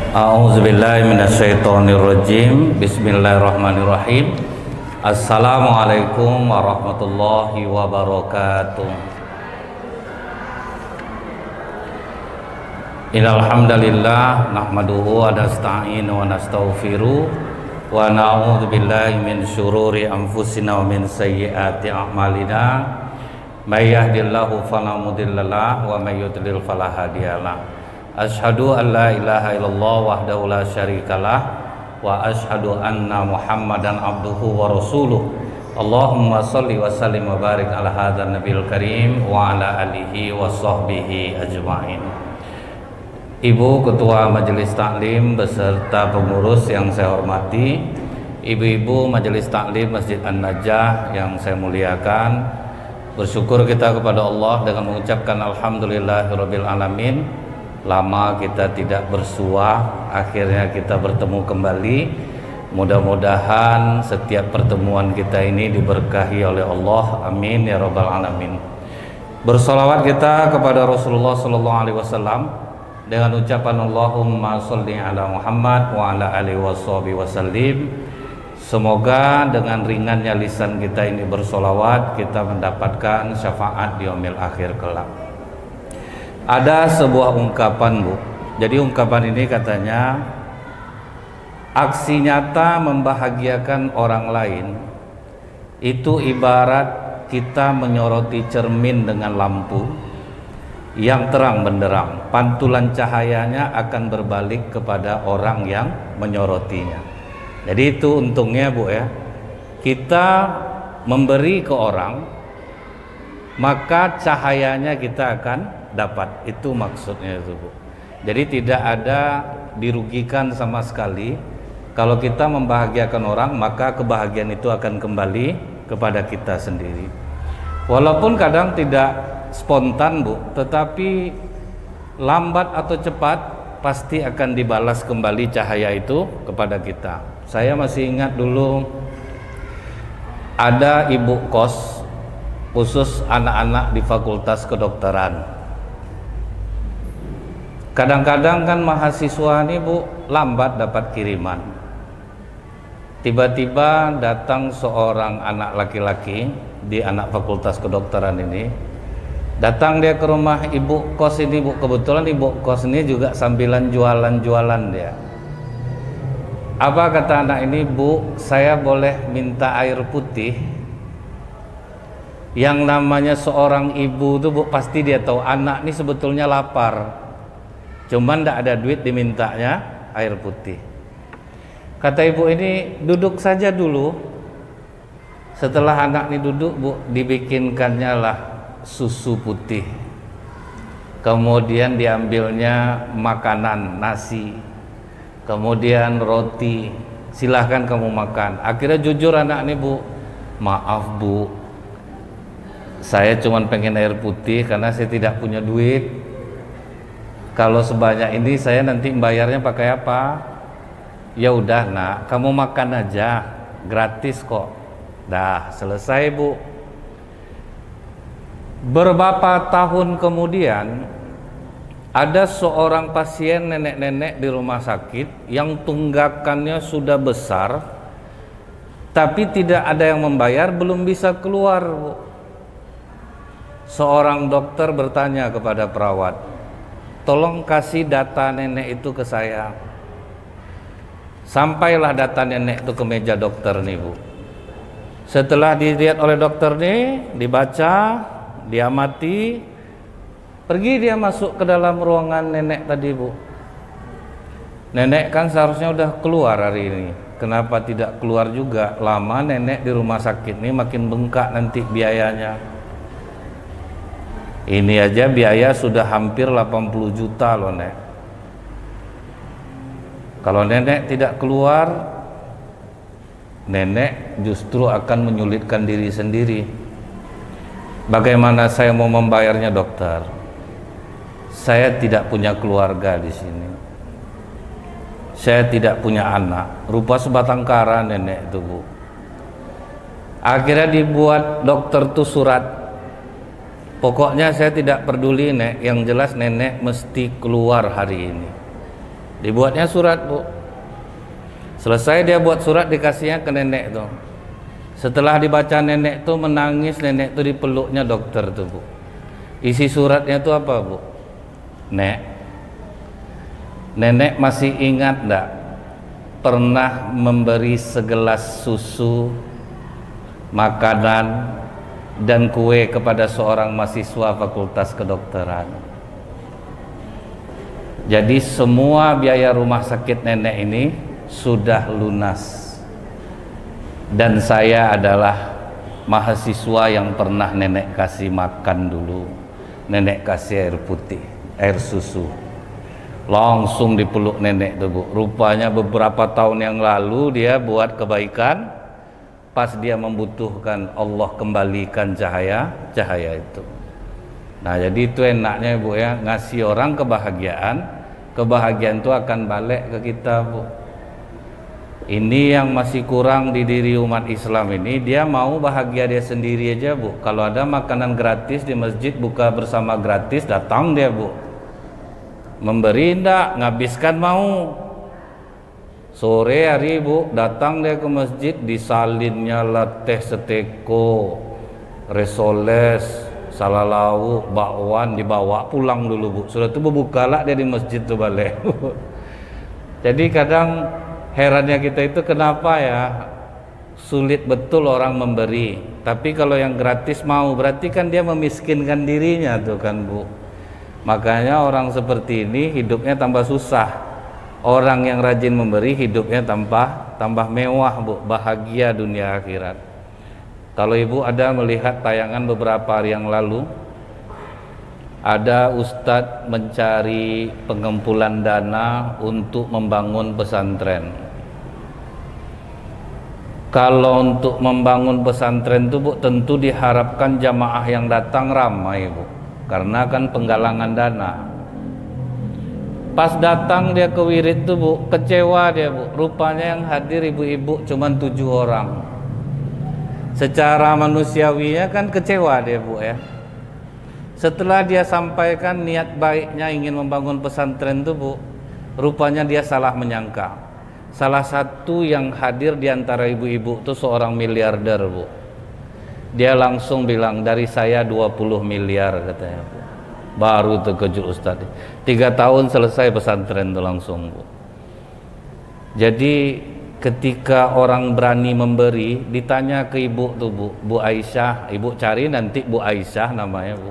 A'udzubillahi minasyaitonirrajim. Bismillahirrahmanirrahim. Assalamualaikum warahmatullahi wabarakatuh. Innal hamdalillah nahmaduhu wa nasta'inu wa nastaghfiruh wa na'udzu billahi min syururi anfusina wa min sayyiati a'malina. May yahdihillahu fala mudhillalah wa may yudlil fala hadiyalah. Asyhadu an la ilaha illallah wahdahu la syarikalah wa asyhadu anna Muhammadan abduhu wa rasuluh. Allahumma shalli wa sallim wa barik ala hadzal nabiyil karim wa ala alihi wa sahbihi ajmain. Ibu Ketua Majelis Taklim beserta pengurus yang saya hormati, ibu-ibu Majelis Taklim Masjid An-Najah yang saya muliakan, bersyukur kita kepada Allah dengan mengucapkan alhamdulillahirabbil alamin. Lama kita tidak bersua, akhirnya kita bertemu kembali. Mudah-mudahan setiap pertemuan kita ini diberkahi oleh Allah, amin ya rabbal alamin. Bersolawat kita kepada Rasulullah sallallahu alaihi wasallam dengan ucapan Allahumma sholli ala Muhammad wa ala alihi wasallim. Semoga dengan ringannya lisan kita ini bersolawat, kita mendapatkan syafaat di yaumil akhir kelak. Ada sebuah ungkapan, Bu. Jadi ungkapan ini katanya, aksi nyata membahagiakan orang lain itu ibarat kita menyoroti cermin dengan lampu yang terang benderang. Pantulan cahayanya akan berbalik kepada orang yang menyorotinya. Jadi itu untungnya, Bu, ya. Kita memberi ke orang, maka cahayanya kita akan dapat. Itu maksudnya itu, Bu. Jadi tidak ada dirugikan sama sekali. Kalau kita membahagiakan orang, maka kebahagiaan itu akan kembali kepada kita sendiri. Walaupun kadang tidak spontan, Bu, tetapi lambat atau cepat pasti akan dibalas kembali cahaya itu kepada kita. Saya masih ingat dulu ada ibu kos khusus anak-anak di Fakultas Kedokteran. Kadang-kadang kan mahasiswa ini, Bu, lambat dapat kiriman. Tiba-tiba datang seorang anak laki-laki di anak Fakultas Kedokteran ini. Datang dia ke rumah ibu kos ini, Bu. Kebetulan ibu kos ini juga sambilan jualan-jualan dia. Apa kata anak ini? Bu, saya boleh minta air putih? Yang namanya seorang ibu tuh, Bu, pasti dia tahu anak ini sebetulnya lapar. Cuman tidak ada duit, dimintanya air putih. Kata ibu ini, duduk saja dulu. Setelah anak ini duduk, Bu, dibikinkannya lah susu putih. Kemudian diambilnya makanan, nasi. Kemudian roti. Silahkan kamu makan. Akhirnya jujur anak ini, Bu. Maaf, Bu, saya cuman pengen air putih karena saya tidak punya duit. Kalau sebanyak ini saya nanti membayarnya pakai apa? Ya udah, Nak, kamu makan aja, gratis kok. Dah selesai, Bu. Beberapa tahun kemudian ada seorang pasien nenek-nenek di rumah sakit yang tunggakannya sudah besar, tapi tidak ada yang membayar, belum bisa keluar, Bu. Seorang dokter bertanya kepada perawat, tolong kasih data nenek itu ke saya. Sampailah data nenek itu ke meja dokter nih, Bu. Setelah dilihat oleh dokter nih, dibaca, diamati, pergi dia masuk ke dalam ruangan nenek tadi, Bu. Nenek kan seharusnya udah keluar hari ini. Kenapa tidak keluar juga? Lama nenek di rumah sakit nih, makin bengkak nanti biayanya. Ini aja biaya sudah hampir 80 juta loh, Nek. Kalau nenek tidak keluar, nenek justru akan menyulitkan diri sendiri. Bagaimana saya mau membayarnya, dokter? Saya tidak punya keluarga di sini. Saya tidak punya anak. Rupa sebatang kara nenek itu, Bu. Akhirnya dibuat dokter tuh surat. Pokoknya saya tidak peduli, Nek, yang jelas nenek mesti keluar hari ini. Dibuatnya surat, Bu. Selesai dia buat surat, dikasihnya ke nenek tuh. Setelah dibaca nenek tuh menangis, nenek tuh dipeluknya dokter tuh, Bu. Isi suratnya tuh apa, Bu? Nenek masih ingat enggak pernah memberi segelas susu, makanan dan kue kepada seorang mahasiswa Fakultas Kedokteran. Jadi semua biaya rumah sakit nenek ini sudah lunas. Dan saya adalah mahasiswa yang pernah nenek kasih makan dulu. Nenek kasih air putih, air susu. Langsung dipeluk nenek tuh, Bu. Rupanya beberapa tahun yang lalu dia buat kebaikan, pas dia membutuhkan Allah kembalikan cahaya itu. Nah, jadi itu enaknya, Bu, ya, ngasih orang kebahagiaan itu akan balik ke kita, Bu. Ini yang masih kurang di diri umat Islam ini, dia mau bahagia dia sendiri aja, Bu. Kalau ada makanan gratis di masjid, buka bersama gratis, datang dia, Bu. Memberi enggak, ngabiskan mau. Sore hari, Bu, datang dia ke masjid, disalinnya lah teh seteko, resoles, salalawu, bakwan, dibawa pulang dulu, Bu. Sudah itu bukalah dia di masjid tuh balik. Jadi kadang herannya kita itu kenapa ya sulit betul orang memberi, tapi kalau yang gratis mau, berarti kan dia memiskinkan dirinya tuh kan, Bu. Makanya orang seperti ini hidupnya tambah susah. Orang yang rajin memberi hidupnya tambah mewah, Bu, bahagia dunia akhirat. Kalau Ibu ada melihat tayangan beberapa hari yang lalu, ada ustadz mencari pengumpulan dana untuk membangun pesantren. Kalau untuk membangun pesantren itu, Bu, tentu diharapkan jamaah yang datang ramai, Bu, karena kan penggalangan dana. Pas datang dia ke wirid tuh, Bu, kecewa dia, Bu. Rupanya yang hadir ibu-ibu cuma 7 orang. Secara manusiawinya kan kecewa dia, Bu, ya. Setelah dia sampaikan niat baiknya ingin membangun pesantren tuh, Bu, rupanya dia salah menyangka. Salah satu yang hadir di antara ibu-ibu itu seorang miliarder, Bu. Dia langsung bilang, dari saya 20 miliar katanya, Bu. Baru terkejut Ustadz. 3 tahun selesai pesantren itu langsung, Bu. Jadi ketika orang berani memberi, ditanya ke ibu tuh, Bu, Bu Aisyah, ibu cari nanti Bu Aisyah namanya, Bu.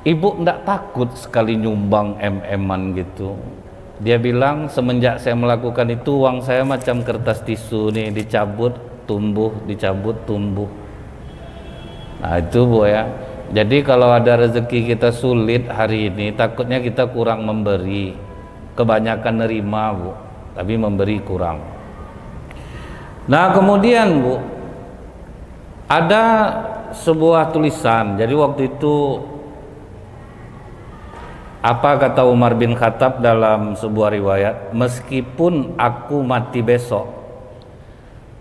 Ibu enggak takut sekali nyumbang MM-an gitu. Dia bilang, semenjak saya melakukan itu, uang saya macam kertas tisu nih, dicabut tumbuh, dicabut tumbuh. Nah itu, Bu, ya. Jadi kalau ada rezeki kita sulit hari ini, takutnya kita kurang memberi. Kebanyakan nerima, Bu, tapi memberi kurang. Nah kemudian, Bu, ada sebuah tulisan. Jadi waktu itu apa kata Umar bin Khattab dalam sebuah riwayat, meskipun aku mati besok,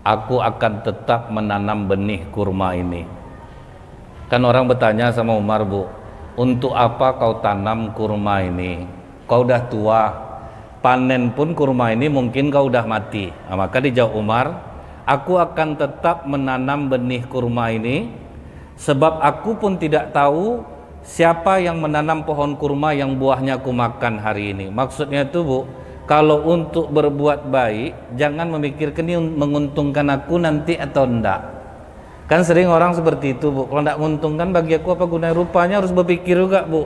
aku akan tetap menanam benih kurma ini. Kan orang bertanya sama Umar, Bu, untuk apa kau tanam kurma ini? Kau udah tua, panen pun kurma ini mungkin kau udah mati. Nah, maka dijawab Umar, aku akan tetap menanam benih kurma ini, sebab aku pun tidak tahu siapa yang menanam pohon kurma yang buahnya aku makan hari ini. Maksudnya itu, Bu, kalau untuk berbuat baik, jangan memikirkan ini menguntungkan aku nanti atau enggak. Kan sering orang seperti itu, Bu. Kalau enggak menguntungkan bagi aku apa gunanya? Rupanya harus berpikir juga, Bu.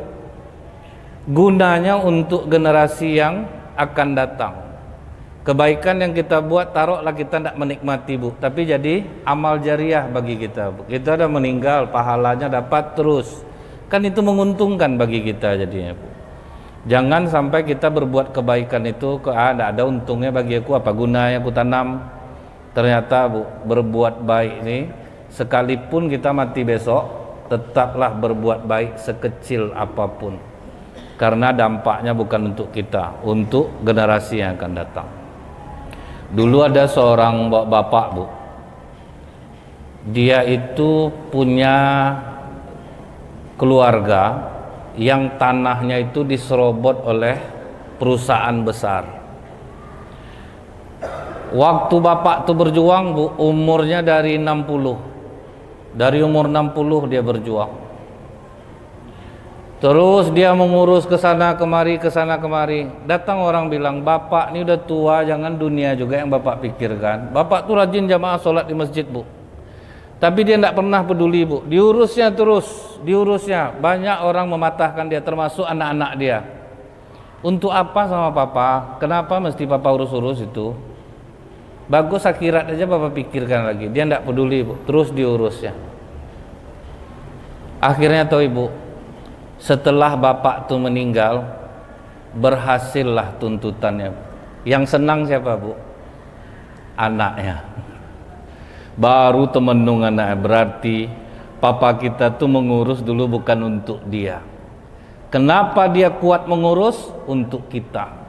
Gunanya untuk generasi yang akan datang. Kebaikan yang kita buat, taruhlah kita tidak menikmati, Bu, tapi jadi amal jariah bagi kita, Bu. Kita udah meninggal, pahalanya dapat terus. Kan itu menguntungkan bagi kita jadinya, Bu. Jangan sampai kita berbuat kebaikan itu tidak ada untungnya bagi aku, apa gunanya aku tanam. Ternyata, Bu, berbuat baik ini sekalipun kita mati besok, tetaplah berbuat baik sekecil apapun, karena dampaknya bukan untuk kita, untuk generasi yang akan datang. Dulu ada seorang bapak, Bu, dia itu punya keluarga yang tanahnya itu diserobot oleh perusahaan besar. Waktu bapak tuh berjuang, Bu, umurnya dari 60. Dari umur 60 dia berjuang. Terus dia mengurus ke sana kemari, ke sana kemari. Datang orang bilang, "Bapak ini udah tua, jangan dunia juga yang Bapak pikirkan." Bapak tuh rajin jamaah sholat di masjid, Bu. Tapi dia tidak pernah peduli, Bu. Diurusnya terus, diurusnya. Banyak orang mematahkan dia, termasuk anak-anak dia. Untuk apa sama Papa? Kenapa mesti Papa urus-urus itu? Bagus akhirat aja Papa pikirkan lagi. Dia tidak peduli, Bu. Terus diurusnya. Akhirnya tahu Ibu, setelah bapak tuh meninggal, berhasillah tuntutannya. Yang senang siapa, Bu? Anaknya. Baru temenung anaknya. Berarti papa kita tuh mengurus dulu bukan untuk dia. Kenapa dia kuat mengurus? Untuk kita.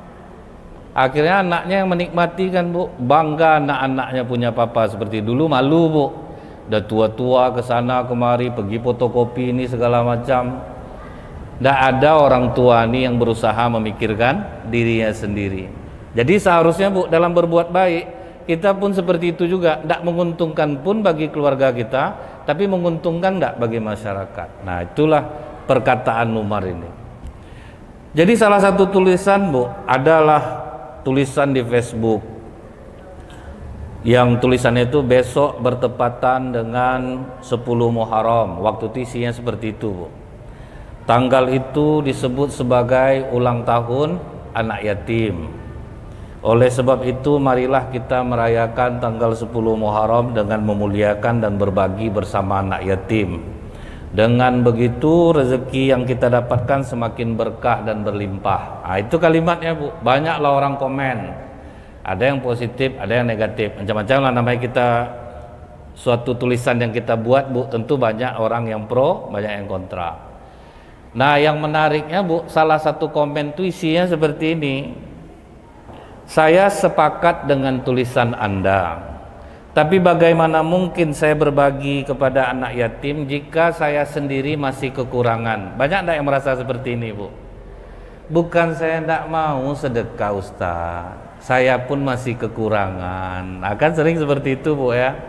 Akhirnya anaknya yang menikmati kan, Bu. Bangga anak-anaknya punya papa seperti dulu. Malu, Bu. Udah tua-tua ke sana kemari, pergi fotokopi ini segala macam. Tidak ada orang tua ini yang berusaha memikirkan dirinya sendiri. Jadi seharusnya, Bu, dalam berbuat baik kita pun seperti itu juga. Tidak menguntungkan pun bagi keluarga kita, tapi menguntungkan tidak bagi masyarakat. Nah, itulah perkataan Umar ini. Jadi salah satu tulisan, Bu, adalah tulisan di Facebook. Yang tulisannya itu besok bertepatan dengan 10 Muharram. Waktu itu isinya seperti itu, Bu. Tanggal itu disebut sebagai ulang tahun anak yatim. Oleh sebab itu marilah kita merayakan tanggal 10 Muharram dengan memuliakan dan berbagi bersama anak yatim. Dengan begitu rezeki yang kita dapatkan semakin berkah dan berlimpah. Nah, itu kalimatnya, Bu. Banyaklah orang komen. Ada yang positif, ada yang negatif. Macam-macam lah namanya kita, suatu tulisan yang kita buat, Bu. Tentu banyak orang yang pro, banyak yang kontra. Nah, yang menariknya, Bu, salah satu komen itu isinya seperti ini. Saya sepakat dengan tulisan Anda, tapi bagaimana mungkin saya berbagi kepada anak yatim jika saya sendiri masih kekurangan? Banyak enggak yang merasa seperti ini, Bu? Bukan saya enggak mau sedekah, Ustaz, saya pun masih kekurangan. Akan sering seperti itu, Bu, ya.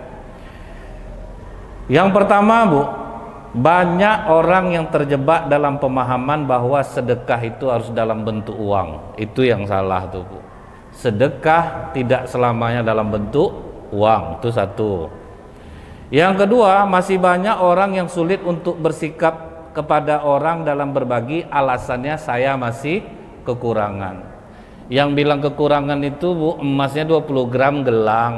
Yang pertama, Bu, banyak orang yang terjebak dalam pemahaman bahwa sedekah itu harus dalam bentuk uang. Itu yang salah tuh, Bu. Sedekah tidak selamanya dalam bentuk uang, itu satu. Yang kedua, masih banyak orang yang sulit untuk bersikap kepada orang dalam berbagi, alasannya saya masih kekurangan. Yang bilang kekurangan itu, Bu, emasnya 20 gram gelang,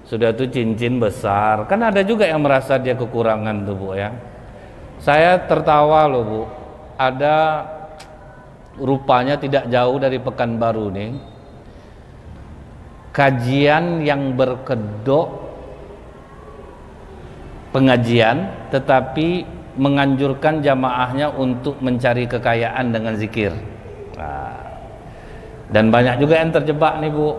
sudah itu cincin besar. Kan ada juga yang merasa dia kekurangan tuh, Bu, ya. Saya tertawa loh, Bu. Ada rupanya tidak jauh dari Pekanbaru nih, kajian yang berkedok pengajian tetapi menganjurkan jamaahnya untuk mencari kekayaan dengan zikir. Nah, dan banyak juga yang terjebak nih, Bu.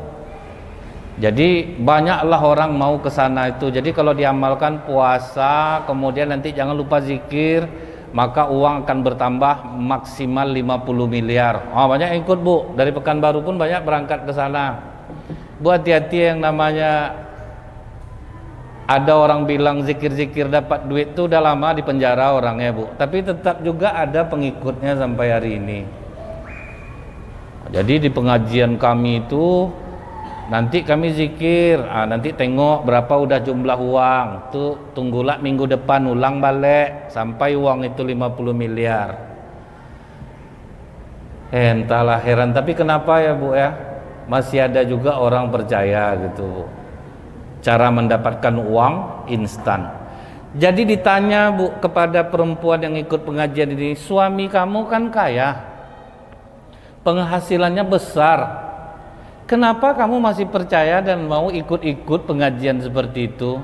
Jadi banyaklah orang mau ke sana itu. Jadi kalau diamalkan puasa, kemudian nanti jangan lupa zikir, maka uang akan bertambah maksimal 50 miliar. Oh, banyak yang ikut, Bu. Dari Pekanbaru pun banyak berangkat ke sana. Bu, hati-hati yang namanya ada orang bilang zikir-zikir dapat duit itu udah lama di penjara orangnya, Bu. Tapi tetap juga ada pengikutnya sampai hari ini. Jadi di pengajian kami itu nanti kami zikir, nanti tengok berapa udah jumlah uang. Tuh tunggulah minggu depan ulang balik sampai uang itu 50 miliar. Entahlah, heran. Tapi kenapa ya, Bu, ya? Masih ada juga orang percaya gitu, Bu. Cara mendapatkan uang instan. Jadi ditanya, Bu, kepada perempuan yang ikut pengajian ini, suami kamu kan kaya, penghasilannya besar, kenapa kamu masih percaya dan mau ikut-ikut pengajian seperti itu?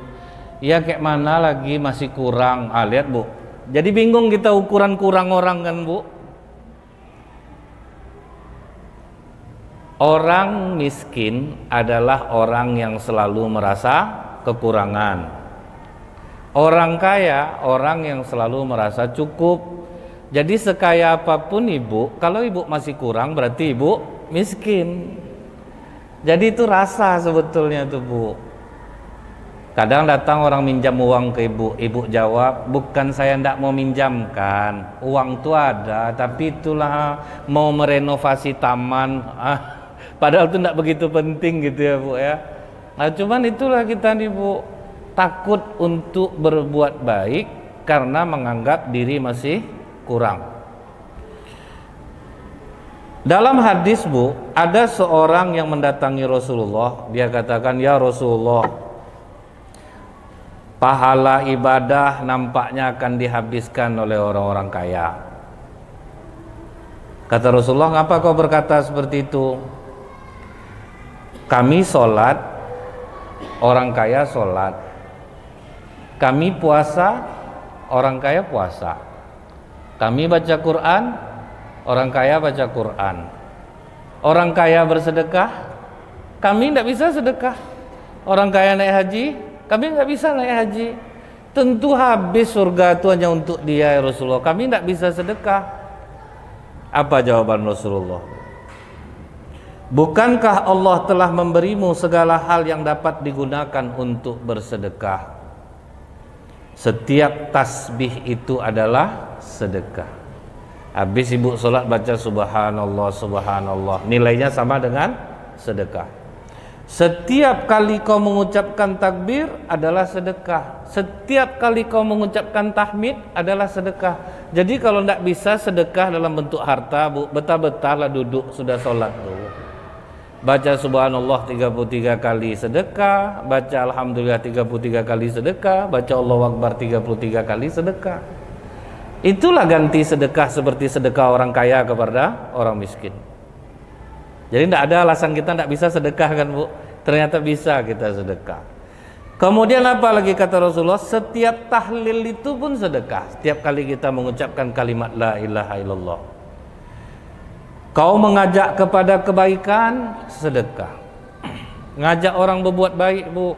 Ya kayak mana lagi masih kurang. Lihat, Bu. Jadi bingung kita ukuran kurang orang kan, Bu. Orang miskin adalah orang yang selalu merasa kekurangan. Orang kaya, orang yang selalu merasa cukup. Jadi sekaya apapun ibu, kalau ibu masih kurang berarti ibu miskin. Jadi itu rasa sebetulnya tuh Bu. Kadang datang orang minjam uang ke ibu, ibu jawab, bukan saya ndak mau minjamkan, uang tuh ada, tapi itulah mau merenovasi taman. Padahal itu ndak begitu penting gitu ya Bu ya. Nah cuman itulah kita nih Bu, takut untuk berbuat baik karena menganggap diri masih kurang. Dalam hadis Bu, ada seorang yang mendatangi Rasulullah, dia katakan, ya Rasulullah, pahala ibadah nampaknya akan dihabiskan oleh orang-orang kaya. Kata Rasulullah, ngapa kau berkata seperti itu? Kami sholat, orang kaya sholat. Kami puasa, orang kaya puasa. Kami baca Quran, orang kaya baca Quran. Orang kaya bersedekah, kami tidak bisa sedekah. Orang kaya naik haji, kami nggak bisa naik haji. Tentu habis surga itu hanya untuk dia ya Rasulullah. Kami tidak bisa sedekah. Apa jawaban Rasulullah? Bukankah Allah telah memberimu segala hal yang dapat digunakan untuk bersedekah? Setiap tasbih itu adalah sedekah. Habis ibu sholat baca subhanallah, subhanallah, nilainya sama dengan sedekah. Setiap kali kau mengucapkan takbir adalah sedekah. Setiap kali kau mengucapkan tahmid adalah sedekah. Jadi kalau tidak bisa sedekah dalam bentuk harta, Bu, betah-betahlah duduk sudah sholat tuh. Baca subhanallah 33 kali sedekah, baca alhamdulillah 33 kali sedekah, baca Allahu Akbar 33 kali sedekah. Itulah ganti sedekah seperti sedekah orang kaya kepada orang miskin. Jadi tidak ada alasan kita tidak bisa sedekah kan Bu? Ternyata bisa kita sedekah. Kemudian apa lagi kata Rasulullah? Setiap tahlil itu pun sedekah. Setiap kali kita mengucapkan kalimat la ilaha illallah. Kau mengajak kepada kebaikan, sedekah. Ngajak orang berbuat baik Bu.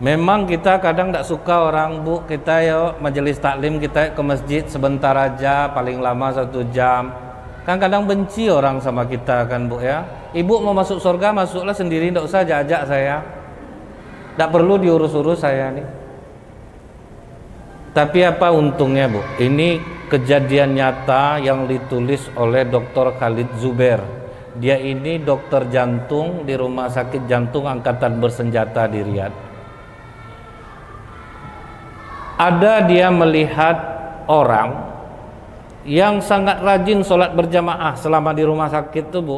Memang kita kadang tidak suka orang Bu. Kita ya majelis taklim kita ke masjid sebentar aja, paling lama 1 jam. Kan kadang benci orang sama kita kan Bu ya. Ibu mau masuk surga masuklah sendiri, tidak usah ajak saya. Tidak perlu diurus-urus saya nih. Tapi apa untungnya Bu? Ini kejadian nyata yang ditulis oleh Dr. Khalid Zubair. Dia ini dokter jantung di Rumah Sakit Jantung Angkatan Bersenjata di Riyadh. Ada dia melihat orang yang sangat rajin sholat berjamaah selama di rumah sakit tuh Bu.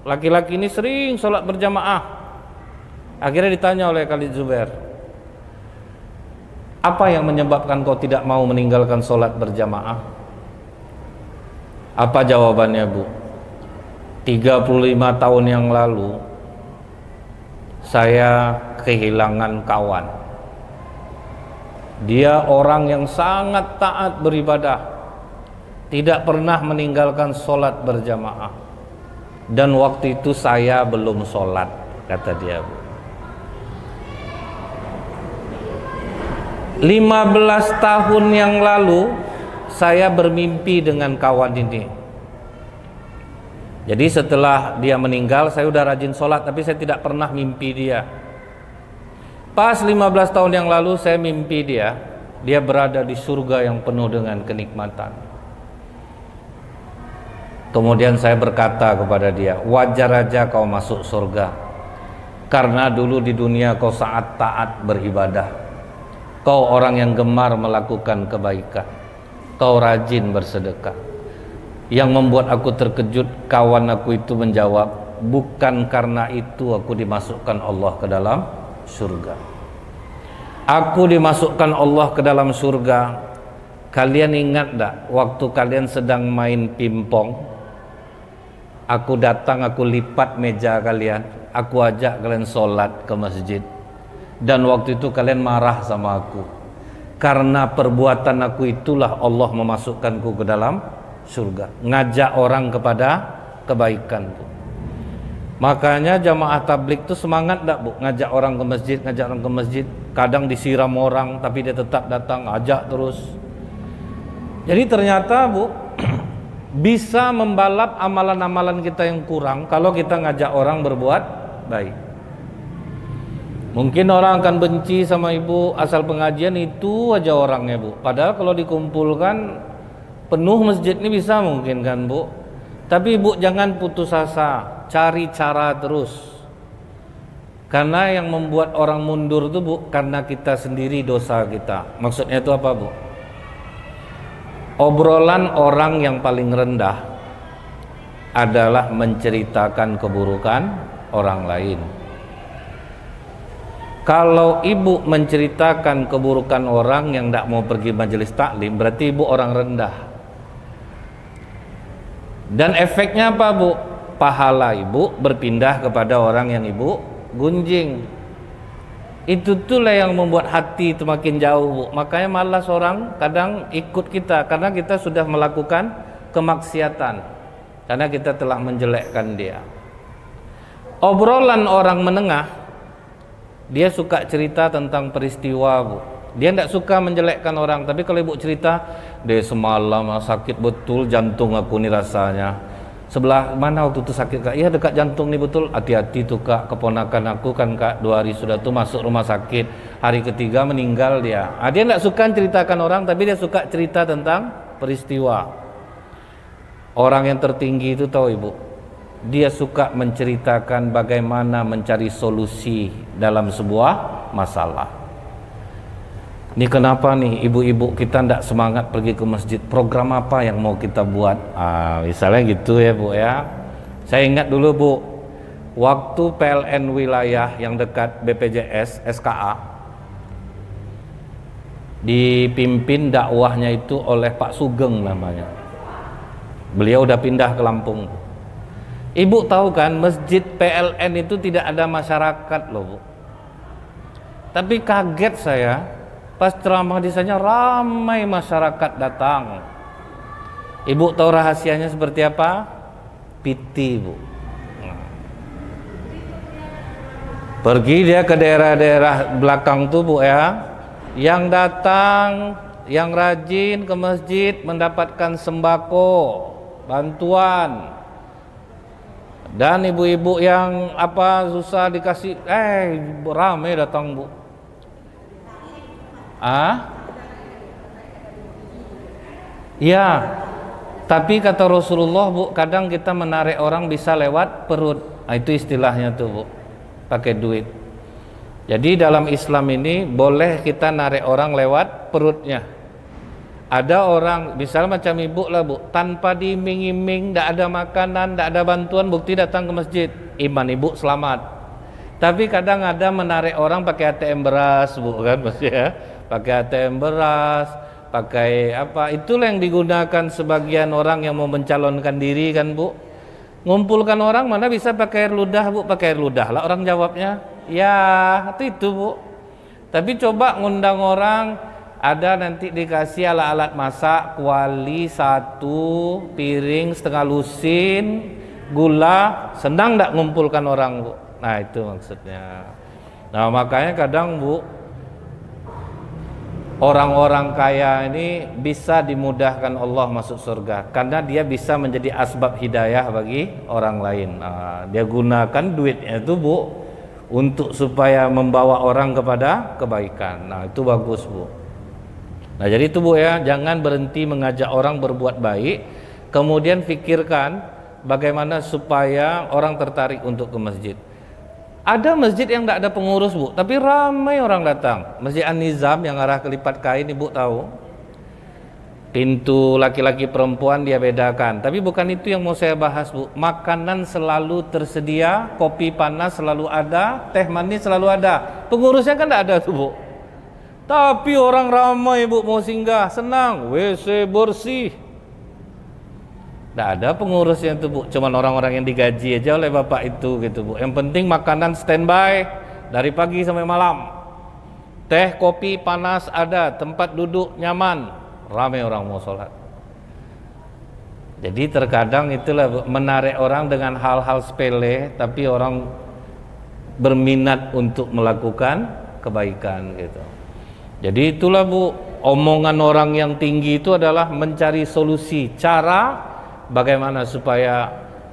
Laki-laki ini sering sholat berjamaah. Akhirnya ditanya oleh Khalid Zubair, apa yang menyebabkan kau tidak mau meninggalkan sholat berjamaah? Apa jawabannya Bu? 35 tahun yang lalu saya kehilangan kawan. Dia orang yang sangat taat beribadah, tidak pernah meninggalkan sholat berjamaah. Dan waktu itu saya belum sholat, kata dia Bu. 15 tahun yang lalu saya bermimpi dengan kawan ini. Jadi setelah dia meninggal saya udah rajin sholat, tapi saya tidak pernah mimpi dia. Pas 15 tahun yang lalu saya mimpi dia berada di surga yang penuh dengan kenikmatan. Kemudian saya berkata kepada dia, wajar aja kau masuk surga, karena dulu di dunia kau sangat taat beribadah. Kau orang yang gemar melakukan kebaikan, kau rajin bersedekah. Yang membuat aku terkejut, kawan aku itu menjawab, bukan karena itu aku dimasukkan Allah ke dalam surga. Aku dimasukkan Allah ke dalam surga. Kalian ingat tak waktu kalian sedang main pingpong, aku datang, aku lipat meja kalian, aku ajak kalian sholat ke masjid. Dan waktu itu kalian marah sama aku. Karena perbuatan aku itulah Allah memasukkanku ke dalam surga. Ngajak orang kepada kebaikan. Makanya jamaah tablik itu semangat tak Bu? Ngajak orang ke masjid, ngajak orang ke masjid. Kadang disiram orang tapi dia tetap datang, ajak terus. Jadi ternyata Bu, bisa membalap amalan-amalan kita yang kurang kalau kita ngajak orang berbuat baik. Mungkin orang akan benci sama ibu asal pengajian itu aja orangnya Bu. Padahal kalau dikumpulkan penuh masjid ini bisa mungkin kan Bu. Tapi ibu jangan putus asa, cari cara terus. Karena yang membuat orang mundur itu Bu, karena kita sendiri dosa kita. Maksudnya itu apa Bu? Obrolan orang yang paling rendah adalah menceritakan keburukan orang lain. Kalau ibu menceritakan keburukan orang yang tidak mau pergi majelis taklim, berarti ibu orang rendah. Dan efeknya apa Bu? Pahala ibu berpindah kepada orang yang ibu gunjing. Itu itulah yang membuat hati itu makin jauh Bu. Makanya malas orang kadang ikut kita karena kita sudah melakukan kemaksiatan, karena kita telah menjelekkan dia. Obrolan orang menengah, dia suka cerita tentang peristiwa Bu. Dia tidak suka menjelekkan orang. Tapi kalau ibu cerita, deh semalam sakit betul jantung aku nih rasanya. Sebelah mana waktu itu sakit Kak? Iya dekat jantung nih betul. Hati-hati tuh Kak, keponakan aku kan Kak 2 hari sudah tuh masuk rumah sakit. Hari ketiga meninggal dia. Dia tidak suka ceritakan orang, tapi dia suka cerita tentang peristiwa. Orang yang tertinggi itu tahu ibu, dia suka menceritakan bagaimana mencari solusi dalam sebuah masalah. Ini kenapa nih ibu-ibu kita tidak semangat pergi ke masjid? Program apa yang mau kita buat? Misalnya gitu ya Bu ya. Saya ingat dulu Bu, waktu PLN wilayah yang dekat BPJS SKA dipimpin dakwahnya itu oleh Pak Sugeng namanya. Beliau udah pindah ke Lampung. Ibu tahu kan masjid PLN itu tidak ada masyarakat loh Bu. Tapi kaget saya pas ceramah di sana ramai masyarakat datang. Ibu tahu rahasianya seperti apa? Piti Bu. Pergi dia ke daerah-daerah belakang tuh Bu ya. Yang datang, yang rajin ke masjid mendapatkan sembako, bantuan. Dan ibu-ibu yang susah dikasih, ramai datang Bu. Ya, tapi kata Rasulullah Bu, kadang kita menarik orang bisa lewat perut. Itu istilahnya tuh Bu, pakai duit. Jadi dalam Islam ini boleh kita narik orang lewat perutnya. Ada orang, misalnya macam ibu lah Bu, tanpa diiming-iming, tidak ada makanan, tidak ada bantuan, bukti datang ke masjid, iman ibu selamat. Tapi kadang ada menarik orang pakai ATM beras Bu kan, maksudnya pakai ATM beras, pakai apa, itulah yang digunakan sebagian orang yang mau mencalonkan diri kan Bu. Ngumpulkan orang mana bisa pakai air ludah Bu, pakai air ludah lah orang jawabnya. Ya itu Bu. Tapi coba ngundang orang, ada nanti dikasih alat-alat masak, kuali 1 piring setengah lusin, gula, senang tidak ngumpulkan orang Bu. Nah itu maksudnya. Nah makanya kadang Bu, orang-orang kaya ini bisa dimudahkan Allah masuk surga karena dia bisa menjadi asbab hidayah bagi orang lain. Dia gunakan duitnya itu Bu untuk supaya membawa orang kepada kebaikan. Nah itu bagus Bu. Nah jadi itu Bu ya, jangan berhenti mengajak orang berbuat baik, kemudian pikirkan bagaimana supaya orang tertarik untuk ke masjid. Ada masjid yang tidak ada pengurus Bu, tapi ramai orang datang. Masjid An-Nizam yang arah ke Lipat Kain, Ibu tahu, pintu laki-laki perempuan dia bedakan. Tapi bukan itu yang mau saya bahas Bu. Makanan selalu tersedia, kopi panas selalu ada, teh manis selalu ada. Pengurusnya kan tidak ada tuh Bu. Tapi orang ramai Bu mau singgah, senang, WC bersih. Tidak ada pengurusnya itu Bu, cuman orang-orang yang digaji aja oleh bapak itu gitu Bu. Yang penting makanan standby dari pagi sampai malam. Teh, kopi panas ada, tempat duduk nyaman, ramai orang mau sholat. Jadi terkadang itulah Bu, menarik orang dengan hal-hal sepele, tapi orang berminat untuk melakukan kebaikan gitu. Jadi itulah Bu, omongan orang yang tinggi itu adalah mencari solusi, cara bagaimana supaya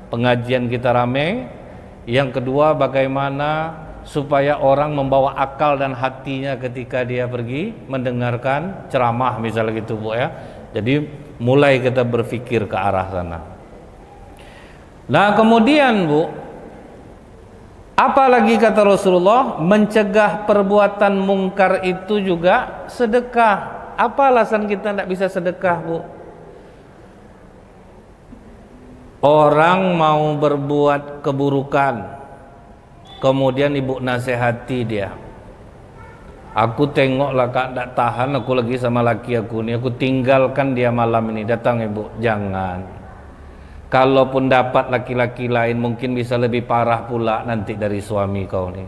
pengajian kita ramai. Yang kedua, bagaimana supaya orang membawa akal dan hatinya ketika dia pergi mendengarkan ceramah misalnya gitu Bu ya. Jadi mulai kita berpikir ke arah sana. Nah kemudian Bu, apalagi kata Rasulullah, mencegah perbuatan mungkar itu juga sedekah. Apa alasan kita tidak bisa sedekah Bu? Orang mau berbuat keburukan, kemudian ibu nasihati dia. Aku tengoklah kak tak tahan, aku lagi sama laki aku ni, aku tinggalkan dia malam ini. Datang ibu, jangan. Kalaupun dapat laki-laki lain mungkin bisa lebih parah pula nanti dari suami kau ni.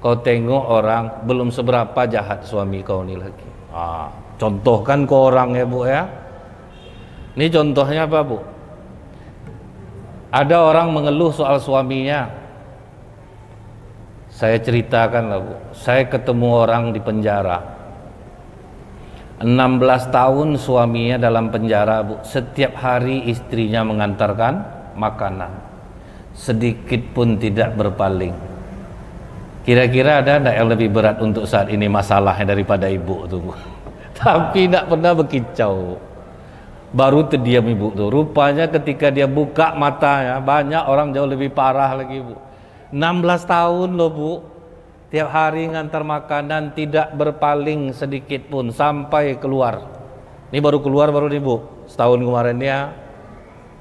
Kau tengok orang belum seberapa jahat suami kau ni lagi. Contohkan ke orang ya Bu ya. Ini contohnya apa Bu? Ada orang mengeluh soal suaminya. Saya ceritakan lah Bu, saya ketemu orang di penjara 16 tahun suaminya dalam penjara Bu. Setiap hari istrinya mengantarkan makanan, sedikit pun tidak berpaling. Kira-kira ada enggak yang lebih berat untuk saat ini masalahnya daripada ibu tuh Bu? Tapi tidak pernah berkicau. Baru terdiam ibu tuh. Rupanya ketika dia buka matanya, banyak orang jauh lebih parah lagi Bu. 16 tahun loh Bu, tiap hari ngantar makanan, tidak berpaling sedikit pun sampai keluar. Ini baru keluar baru nih Bu, setahun kemarin ya.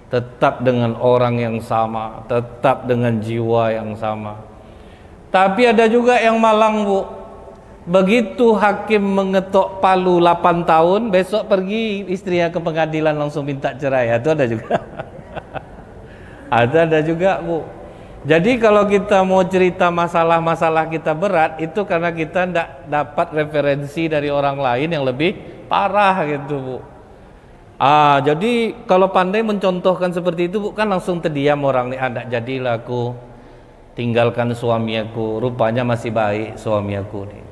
Tetap dengan orang yang sama, tetap dengan jiwa yang sama. Tapi ada juga yang malang Bu. Begitu hakim mengetok palu 8 tahun, besok pergi istrinya ke pengadilan langsung minta cerai. Itu ada juga. Ada juga Bu. Jadi kalau kita mau cerita masalah-masalah kita berat, itu karena kita tidak dapat referensi dari orang lain yang lebih parah gitu Bu. Jadi kalau pandai mencontohkan seperti itu Bu, kan langsung terdiam orang nih. Tidak jadilah aku tinggalkan suami aku, rupanya masih baik suami aku nih.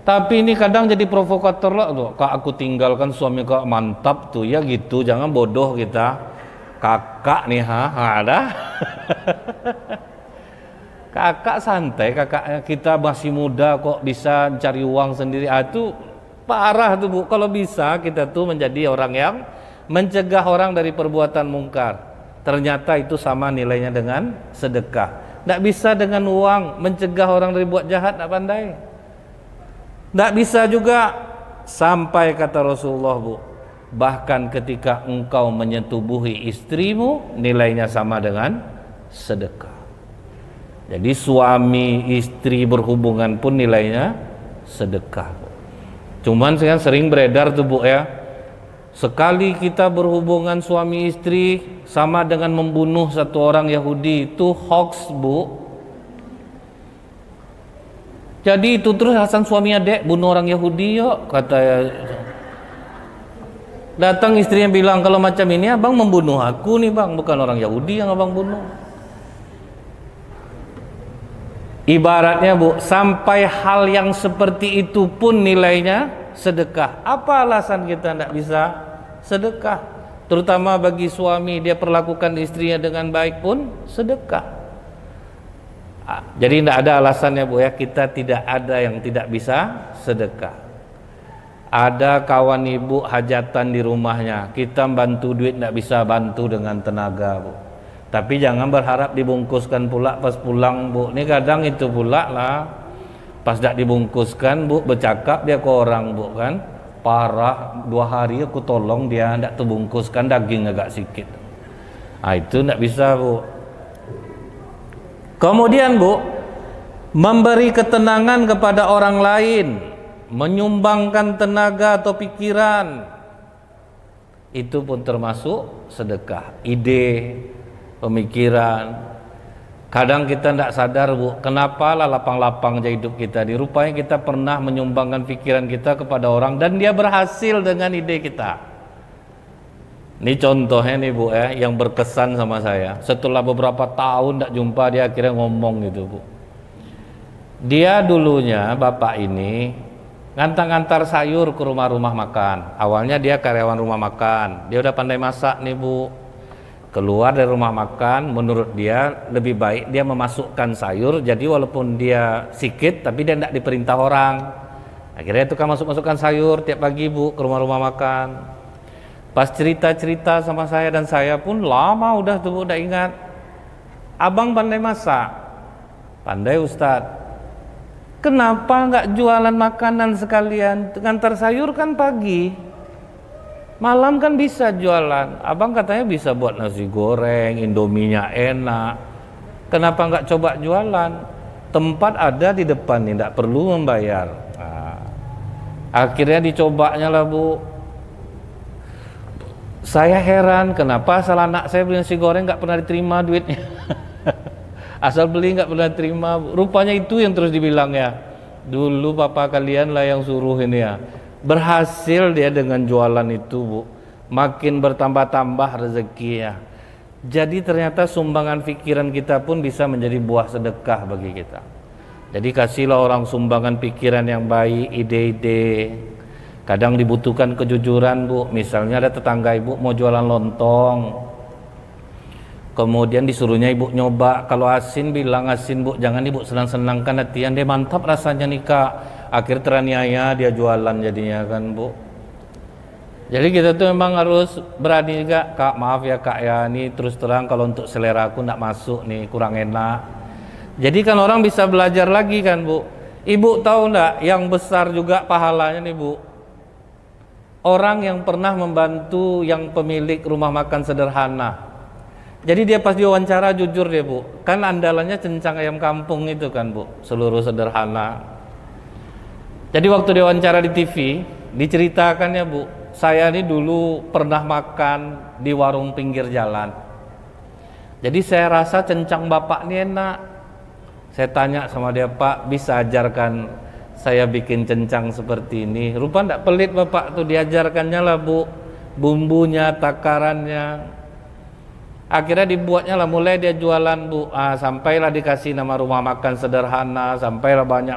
Tapi ini kadang jadi provokator lah tuh. Kak aku tinggalkan suami kak, mantap tuh ya gitu, jangan bodoh kita. Kakak nih ada. Kakak santai, kakak kita masih muda kok bisa cari uang sendiri. Itu parah tuh Bu. Kalau bisa kita tuh menjadi orang yang mencegah orang dari perbuatan mungkar. Ternyata itu sama nilainya dengan sedekah. Tidak bisa dengan uang mencegah orang dari buat jahat, tidak pandai. Tidak bisa juga, sampai kata Rasulullah Bu, bahkan ketika engkau menyetubuhi istrimu nilainya sama dengan sedekah. Jadi suami istri berhubungan pun nilainya sedekah. Cuman sekarang sering beredar tuh Bu ya, sekali kita berhubungan suami istri sama dengan membunuh satu orang Yahudi. Itu hoax Bu. Jadi itu terus Hasan suami adek bunuh orang Yahudi yuk, kata. Datang istrinya bilang, kalau macam ini abang membunuh aku nih bang, bukan orang Yahudi yang abang bunuh. Ibaratnya Bu, sampai hal yang seperti itu pun nilainya sedekah. Apa alasan kita tidak bisa sedekah? Terutama bagi suami, dia perlakukan istrinya dengan baik pun sedekah. Jadi tidak ada alasannya Bu ya, kita tidak ada yang tidak bisa sedekah. Ada kawan ibu hajatan di rumahnya, kita bantu duit tidak bisa bantu dengan tenaga Bu. Tapi jangan berharap dibungkuskan pula pas pulang Bu. Ini kadang itu pula lah, pas tidak dibungkuskan Bu, bercakap dia ke orang Bu kan, parah 2 hari aku tolong dia tidak terbungkuskan, daging agak sikit. Itu tidak bisa Bu. Kemudian Bu, memberi ketenangan kepada orang lain, menyumbangkan tenaga atau pikiran, itu pun termasuk sedekah. Ide, pemikiran. Kadang kita tidak sadar Bu, kenapa lah lapang-lapang aja hidup kita. Rupanya kita pernah menyumbangkan pikiran kita kepada orang dan dia berhasil dengan ide kita. Ini contohnya nih Bu ya, yang berkesan sama saya. Setelah beberapa tahun tidak jumpa, dia akhirnya ngomong gitu Bu. Dia dulunya bapak ini ngantar-ngantar sayur ke rumah-rumah makan. Awalnya dia karyawan rumah makan, dia udah pandai masak nih Bu. Keluar dari rumah makan, menurut dia lebih baik dia memasukkan sayur, jadi walaupun dia sikit tapi dia tidak diperintah orang. Akhirnya tukang masukkan sayur tiap pagi Bu ke rumah-rumah makan. Pas cerita-cerita sama saya, dan saya pun lama udah tuh Bu, udah ingat, abang pandai masak, pandai Ustadz, kenapa nggak jualan makanan sekalian? Ngantar sayur kan pagi, malam kan bisa jualan. Abang katanya bisa buat nasi goreng, indominya enak, kenapa nggak coba jualan? Tempat ada di depan nih, nggak perlu membayar. Nah, akhirnya dicobanya lah Bu. Saya heran kenapa asal anak saya beli nasi goreng nggak pernah diterima duitnya. Asal beli nggak pernah terima. Rupanya itu yang terus dibilang ya, dulu papa kalian lah yang suruh ini ya. Berhasil dia dengan jualan itu Bu, makin bertambah-tambah rezekinya. Jadi ternyata sumbangan pikiran kita pun bisa menjadi buah sedekah bagi kita. Jadi kasihlah orang sumbangan pikiran yang baik, ide-ide. Kadang dibutuhkan kejujuran Bu. Misalnya ada tetangga ibu mau jualan lontong, kemudian disuruhnya ibu nyoba, kalau asin bilang asin Bu, jangan ibu senang-senangkan hatian, dia mantap rasanya nih Kak. Akhir teraniaya dia jualan jadinya kan Bu. Jadi kita tuh memang harus berani juga, Kak maaf ya Kak ya, ini terus terang kalau untuk selera aku nggak masuk nih, kurang enak. Jadi kan orang bisa belajar lagi kan Bu. Ibu tahu nggak yang besar juga pahalanya nih Bu, orang yang pernah membantu yang pemilik rumah makan sederhana. Jadi dia pas diwawancara jujur dia Bu, kan andalannya cencang ayam kampung itu kan Bu, seluruh sederhana. Jadi waktu diwawancara di TV, diceritakannya Bu, saya ini dulu pernah makan di warung pinggir jalan. Jadi saya rasa cencang bapak ini enak. Saya tanya sama dia, Pak bisa ajarkan saya bikin cencang seperti ini? Rupa enggak pelit bapak tuh, diajarkannya lah Bu, bumbunya, takarannya. Akhirnya dibuatnya lah, mulai dia jualan Bu, sampailah dikasih nama rumah makan sederhana, sampailah banyak.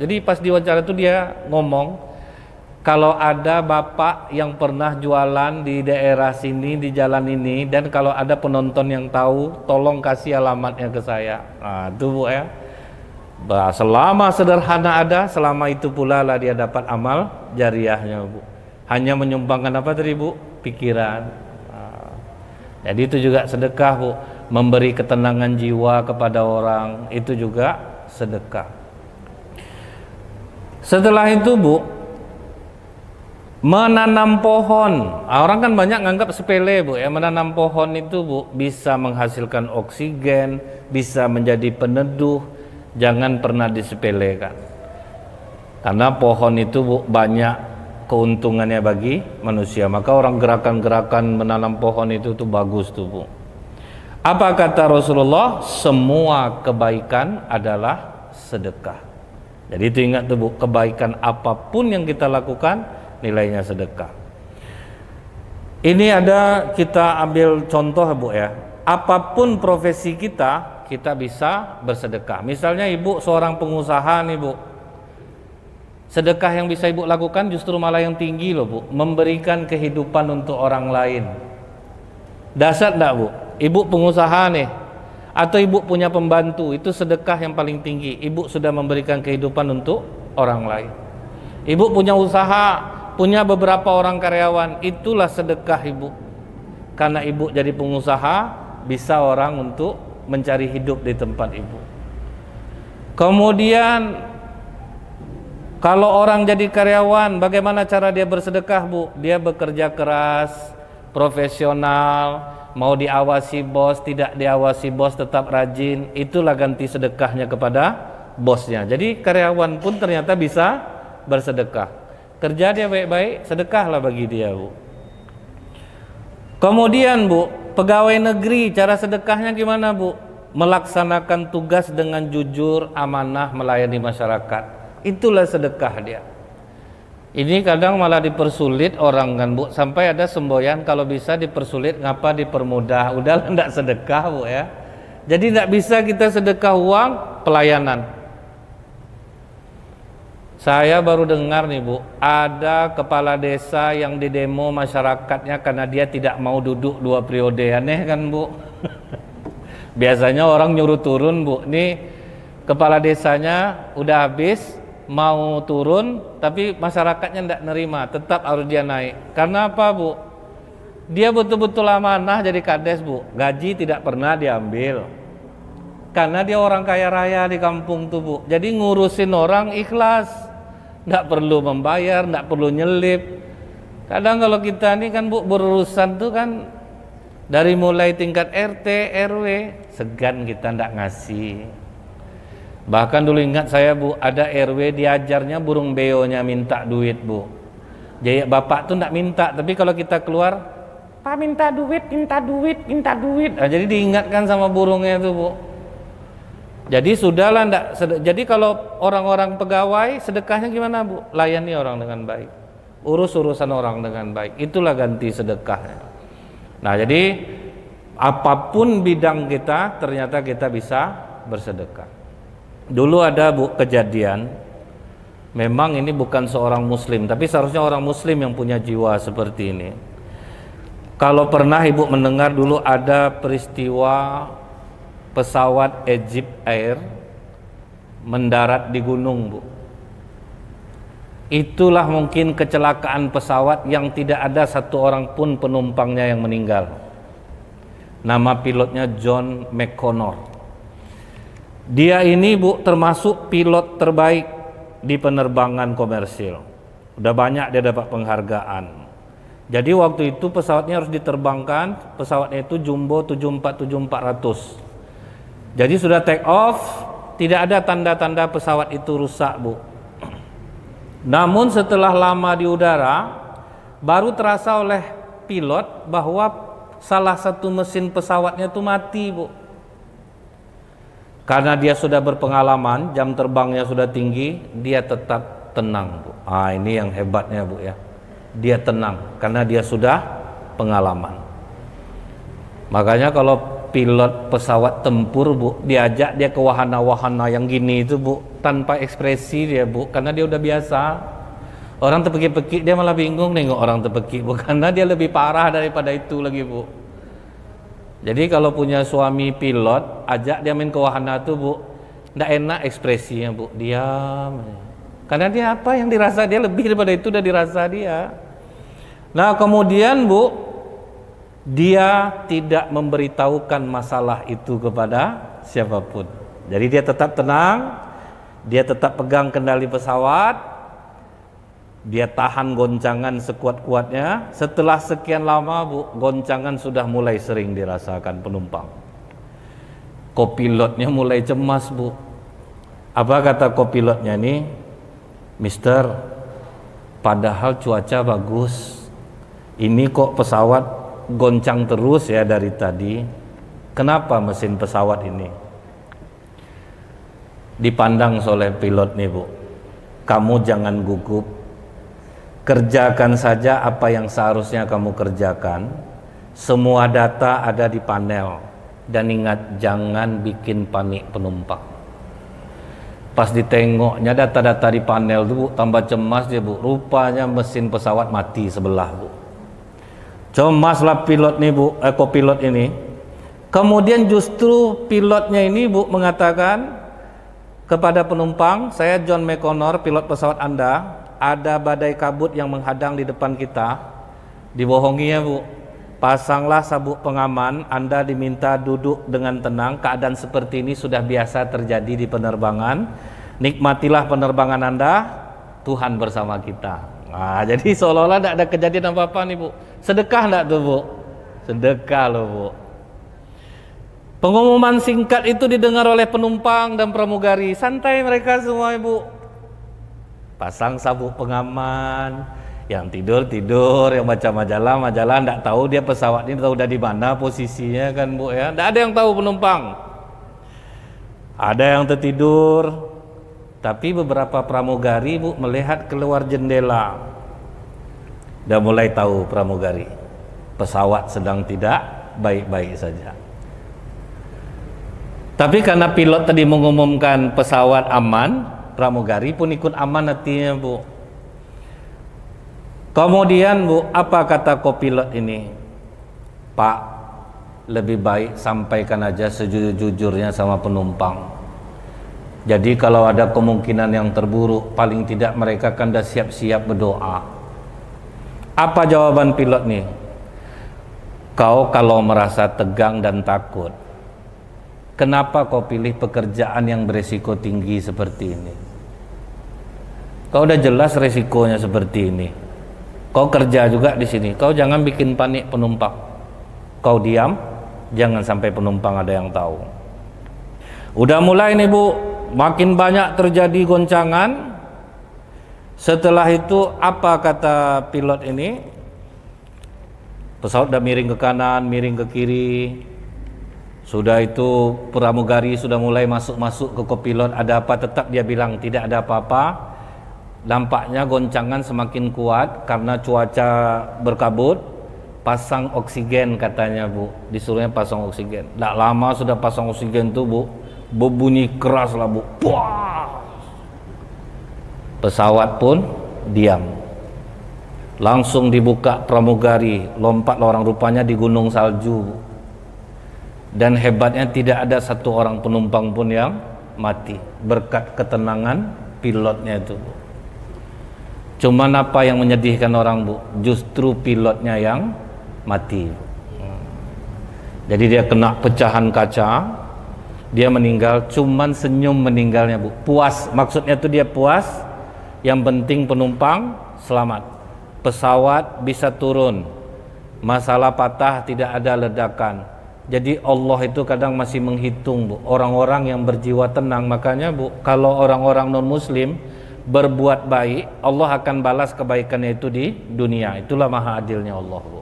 Jadi pas diwawancara itu dia ngomong, kalau ada bapak yang pernah jualan di daerah sini, di jalan ini, dan kalau ada penonton yang tahu, tolong kasih alamatnya ke saya. Nah itu Bu ya, selama sederhana ada, selama itu pula lah dia dapat amal jariahnya Bu. Hanya menyumbangkan apa tadi Bu? Pikiran. Jadi itu juga sedekah Bu, memberi ketenangan jiwa kepada orang, itu juga sedekah. Setelah itu Bu, menanam pohon. Orang kan banyak nganggap sepele Bu ya, menanam pohon itu Bu bisa menghasilkan oksigen, bisa menjadi peneduh. Jangan pernah disepelekan, karena pohon itu Bu banyak keuntungannya bagi manusia. Maka orang gerakan-gerakan menanam pohon itu tuh bagus tuh Bu. Apa kata Rasulullah? Semua kebaikan adalah sedekah. Jadi itu ingat tuh Bu, kebaikan apapun yang kita lakukan nilainya sedekah. Ini ada, kita ambil contoh Bu ya, apapun profesi kita bisa bersedekah. Misalnya ibu seorang pengusaha nih Bu, sedekah yang bisa ibu lakukan justru malah yang tinggi loh Bu, memberikan kehidupan untuk orang lain. Dasar enggak Bu? Ibu pengusaha nih, atau ibu punya pembantu, itu sedekah yang paling tinggi. Ibu sudah memberikan kehidupan untuk orang lain. Ibu punya usaha, punya beberapa orang karyawan, itulah sedekah ibu. Karena ibu jadi pengusaha, bisa orang untuk mencari hidup di tempat ibu. Kemudian kalau orang jadi karyawan, bagaimana cara dia bersedekah Bu? Dia bekerja keras, profesional, mau diawasi bos, tidak diawasi bos, tetap rajin. Itulah ganti sedekahnya kepada bosnya. Jadi karyawan pun ternyata bisa bersedekah. Kerja dia baik-baik, sedekahlah bagi dia Bu. Kemudian Bu, pegawai negeri, cara sedekahnya gimana Bu? Melaksanakan tugas dengan jujur, amanah, melayani masyarakat. Itulah sedekah dia. Ini kadang malah dipersulit orang kan Bu, sampai ada semboyan kalau bisa dipersulit, ngapa dipermudah? Udah enggak sedekah Bu ya. Jadi enggak bisa kita sedekah uang pelayanan. Saya baru dengar nih Bu, ada kepala desa yang didemo masyarakatnya karena dia tidak mau duduk 2 periode. Aneh kan Bu? Biasanya orang nyuruh turun Bu, nih kepala desanya udah habis mau turun, tapi masyarakatnya tidak nerima, tetap harus dia naik. Karena apa Bu? Dia betul-betul amanah jadi kades Bu, gaji tidak pernah diambil. Karena dia orang kaya raya di kampung tuh Bu, jadi ngurusin orang ikhlas, nggak perlu membayar, nggak perlu nyelip. Kadang kalau kita nih kan Bu berurusan tuh kan dari mulai tingkat RT, RW, segan kita nggak ngasih. Bahkan dulu ingat saya Bu, ada RW diajarnya burung beonya minta duit Bu. Jadi bapak tuh nggak minta, tapi kalau kita keluar, Pak minta duit, minta duit, minta duit. Nah, jadi diingatkan sama burungnya tuh Bu. Jadi sudahlah enggak. Jadi kalau orang-orang pegawai sedekahnya gimana Bu? Layani orang dengan baik, urus urusan orang dengan baik. Itulah ganti sedekahnya. Nah jadi apapun bidang kita, ternyata kita bisa bersedekah. Dulu ada Bu kejadian, memang ini bukan seorang muslim, tapi seharusnya orang muslim yang punya jiwa seperti ini. Kalau pernah Ibu mendengar dulu ada peristiwa pesawat Egypt Air mendarat di gunung Bu. Itulah mungkin kecelakaan pesawat yang tidak ada satu orang pun penumpangnya yang meninggal. Nama pilotnya John McConnor. Dia ini Bu termasuk pilot terbaik di penerbangan komersil. Udah banyak dia dapat penghargaan. Jadi waktu itu pesawatnya harus diterbangkan, pesawatnya itu Jumbo 74-7400. Jadi sudah take off, tidak ada tanda-tanda pesawat itu rusak Bu. Namun setelah lama di udara, baru terasa oleh pilot bahwa salah satu mesin pesawatnya itu mati Bu. Karena dia sudah berpengalaman, jam terbangnya sudah tinggi, dia tetap tenang Bu. Ah, ini yang hebatnya Bu ya. Dia tenang karena dia sudah pengalaman. Makanya kalau pilot pesawat tempur Bu, diajak dia ke wahana-wahana yang gini itu Bu, tanpa ekspresi dia Bu, karena dia udah biasa. Orang terpekik-pekik dia malah bingung nengok orang terpekik Bu, karena dia lebih parah daripada itu lagi Bu. Jadi kalau punya suami pilot, ajak dia main ke wahana tuh Bu, nggak enak ekspresinya Bu, diam. Karena dia apa yang dirasa dia lebih daripada itu udah dirasa dia. Nah kemudian Bu, dia tidak memberitahukan masalah itu kepada siapapun. Jadi dia tetap tenang, dia tetap pegang kendali pesawat, dia tahan goncangan sekuat-kuatnya. Setelah sekian lama Bu, goncangan sudah mulai sering dirasakan penumpang. Kopilotnya mulai cemas Bu. Apa kata kopilotnya nih? Mister, padahal cuaca bagus, ini kok pesawat goncang terus ya dari tadi. Kenapa mesin pesawat ini? Dipandang oleh pilot nih Bu, kamu jangan gugup, kerjakan saja apa yang seharusnya kamu kerjakan. Semua data ada di panel, dan ingat jangan bikin panik penumpang. Pas ditengoknya data-data di panel tuh Bu, tambah cemas dia Bu. Rupanya mesin pesawat mati sebelah Bu. Cemaslah pilot nih Bu, kopilot ini. Kemudian justru pilotnya ini Bu mengatakan kepada penumpang, saya John McConnor, pilot pesawat Anda, ada badai kabut yang menghadang di depan kita. Dibohongi ya Bu, pasanglah sabuk pengaman, Anda diminta duduk dengan tenang. Keadaan seperti ini sudah biasa terjadi di penerbangan. Nikmatilah penerbangan Anda, Tuhan bersama kita. Nah, jadi seolah-olah tidak ada kejadian apa-apa nih Bu. Sedekah enggak tuh Bu? Sedekah loh Bu. Pengumuman singkat itu didengar oleh penumpang dan pramugari. Santai mereka semua Bu. Pasang sabuk pengaman. Yang tidur, yang baca majalah, enggak tahu dia pesawat ini tahu udah di mana posisinya kan Bu ya. Enggak ada yang tahu penumpang. Ada yang tertidur. Tapi beberapa pramugari Bu melihat keluar jendela. Udah mulai tahu pramugari, pesawat sedang tidak baik-baik saja. Tapi karena pilot tadi mengumumkan pesawat aman, pramugari pun ikut aman hatinya, Bu. Kemudian, Bu, apa kata kopilot ini? Pak, lebih baik sampaikan aja sejujur-jujurnya sama penumpang. Jadi kalau ada kemungkinan yang terburuk, paling tidak mereka kan dah siap-siap berdoa. Apa jawaban pilot nih? Kau kalau merasa tegang dan takut, kenapa kau pilih pekerjaan yang beresiko tinggi seperti ini? Kau udah jelas resikonya seperti ini. Kau kerja juga di sini. Kau jangan bikin panik penumpang. Kau diam, jangan sampai penumpang ada yang tahu. Udah mulai nih, Bu, makin banyak terjadi goncangan. Setelah itu apa kata pilot ini? Pesawat udah miring ke kanan, miring ke kiri. Sudah itu pramugari sudah mulai masuk ke kopilot. Ada apa? Tetap dia bilang tidak ada apa-apa. Nampaknya goncangan semakin kuat karena cuaca berkabut. Pasang oksigen katanya, Bu. Disuruhnya pasang oksigen. Tidak lama sudah pasang oksigen tuh, Bu. Berbunyi keras lah, Bu. Puas. Pesawat pun diam. Langsung dibuka pramugari, lompat orang rupanya di gunung salju. Dan hebatnya tidak ada satu orang penumpang pun yang mati berkat ketenangan pilotnya itu, Bu. Cuman apa yang menyedihkan orang, Bu? Justru pilotnya yang mati. Jadi dia kena pecahan kaca, dia meninggal, cuman senyum meninggalnya, Bu. Puas, maksudnya itu dia puas. Yang penting penumpang selamat. Pesawat bisa turun, masalah patah tidak ada ledakan. Jadi Allah itu kadang masih menghitung, Bu, orang-orang yang berjiwa tenang. Makanya, Bu, kalau orang-orang non muslim berbuat baik, Allah akan balas kebaikannya itu di dunia. Itulah maha adilnya Allah, Bu.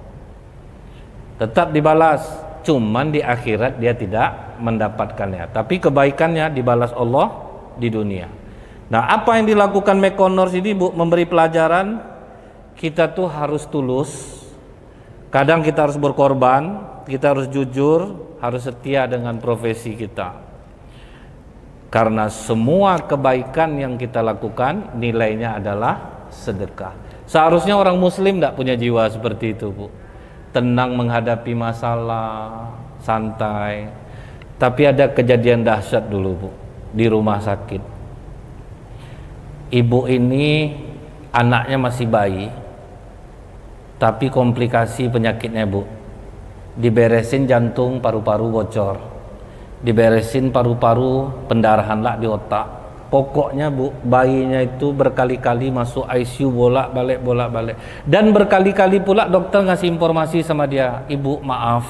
Tetap dibalas, cuman di akhirat dia tidak mendapatkannya, tapi kebaikannya dibalas Allah di dunia. Nah, apa yang dilakukan Mekonors ini, Bu, memberi pelajaran. Kita tuh harus tulus. Kadang kita harus berkorban, kita harus jujur, harus setia dengan profesi kita. Karena semua kebaikan yang kita lakukan nilainya adalah sedekah. Seharusnya orang muslim tidak punya jiwa seperti itu, Bu. Tenang menghadapi masalah, santai. Tapi ada kejadian dahsyat dulu, Bu, di rumah sakit. Ibu ini anaknya masih bayi, tapi komplikasi penyakitnya, Bu. Diberesin jantung, paru-paru bocor, diberesin paru-paru, pendarahan lah di otak. Pokoknya, Bu, bayinya itu berkali-kali masuk ICU, bolak-balik. Dan berkali-kali pula dokter ngasih informasi sama dia, Ibu maaf,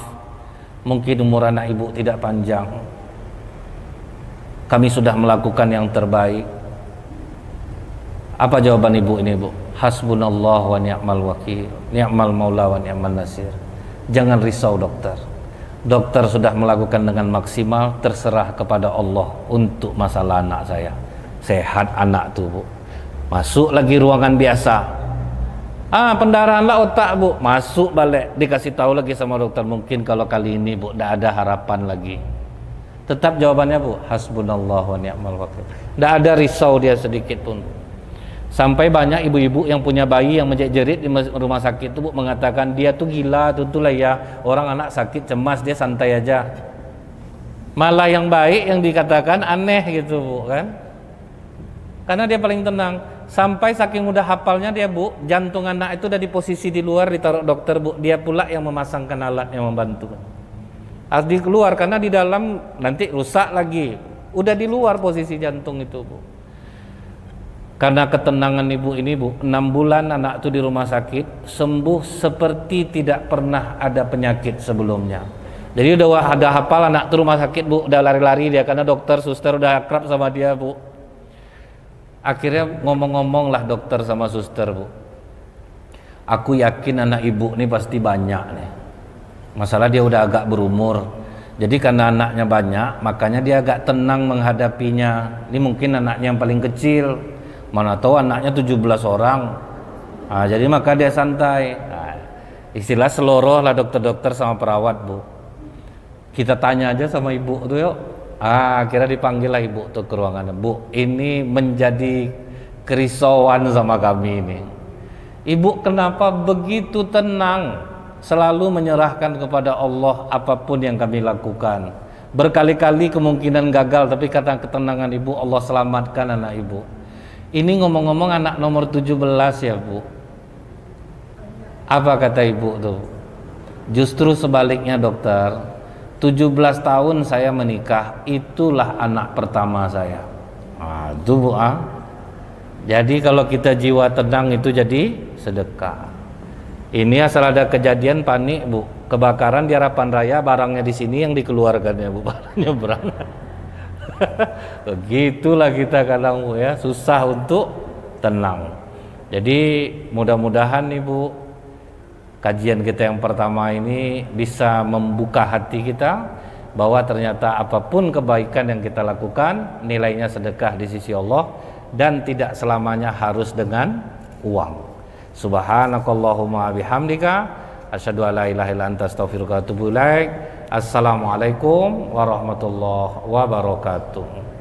mungkin umur anak Ibu tidak panjang. Kami sudah melakukan yang terbaik. Apa jawaban Ibu ini, Bu? Hasbunallah wa ni'mal wakil, ni'mal maula wa ni'mal nasir. Jangan risau, dokter. Dokter sudah melakukan dengan maksimal, terserah kepada Allah untuk masalah anak saya. Sehat anak tuh, Bu. Masuk lagi ruangan biasa. Pendarahan lah otak, Bu. Masuk balik, dikasih tahu lagi sama dokter, mungkin kalau kali ini, Bu, tidak ada harapan lagi. Tetap jawabannya, Bu, hasbunallah wa ni'mal wakil. Tidak ada risau dia sedikit pun. Sampai banyak ibu-ibu yang punya bayi yang menjerit di rumah sakit itu, Bu, mengatakan dia tuh gila, tentulah ya, orang anak sakit cemas, dia santai aja. Malah yang baik yang dikatakan aneh gitu, Bu, kan? Karena dia paling tenang. Sampai saking udah hafalnya dia, Bu, jantung anak itu udah di posisi di luar, ditaruh dokter, Bu. Dia pula yang memasangkan alat yang membantu. Harus dikeluar karena di dalam nanti rusak lagi. Udah di luar posisi jantung itu, Bu. Karena ketenangan ibu ini, Bu, 6 bulan anak itu di rumah sakit, sembuh seperti tidak pernah ada penyakit sebelumnya. Jadi udah ada hafal anak itu rumah sakit, Bu, udah lari-lari dia karena dokter, suster udah akrab sama dia, Bu. Akhirnya ngomong-ngomong lah dokter sama suster, Bu. Aku yakin anak ibu ini pasti banyak nih. Masalah dia udah agak berumur. Jadi karena anaknya banyak, makanya dia agak tenang menghadapinya. Ini mungkin anaknya yang paling kecil. Mana tahu anaknya 17 orang. Jadi maka dia santai. Istilah seloroh lah dokter-dokter sama perawat, Bu. Kita tanya aja sama ibu tuh, yuk. Kira dipanggil lah ibu tuh ke ruangan. Bu, ini menjadi kerisauan sama kami ini. Ibu kenapa begitu tenang, selalu menyerahkan kepada Allah apapun yang kami lakukan. Berkali-kali kemungkinan gagal, tapi kata ketenangan ibu, Allah selamatkan anak ibu. Ini ngomong-ngomong anak nomor 17 ya bu. Apa kata ibu tuh? Justru sebaliknya dokter, 17 tahun saya menikah, itulah anak pertama saya. Itu bu. Jadi kalau kita jiwa tenang itu jadi sedekah. Ini asal ada kejadian panik bu, kebakaran di Harapan Raya, barangnya di sini yang dikeluarkan ya bu, barangnya berangkat. Begitulah kita kadang bu ya, susah untuk tenang. Jadi mudah-mudahan nih bu, kajian kita yang pertama ini bisa membuka hati kita bahwa ternyata apapun kebaikan yang kita lakukan nilainya sedekah di sisi Allah dan tidak selamanya harus dengan uang. Subhanakallahumma bihamdika asyhadu an la ilaha illa anta astaghfiruka wa atubu ilaik. Assalamualaikum warahmatullahi wabarakatuh.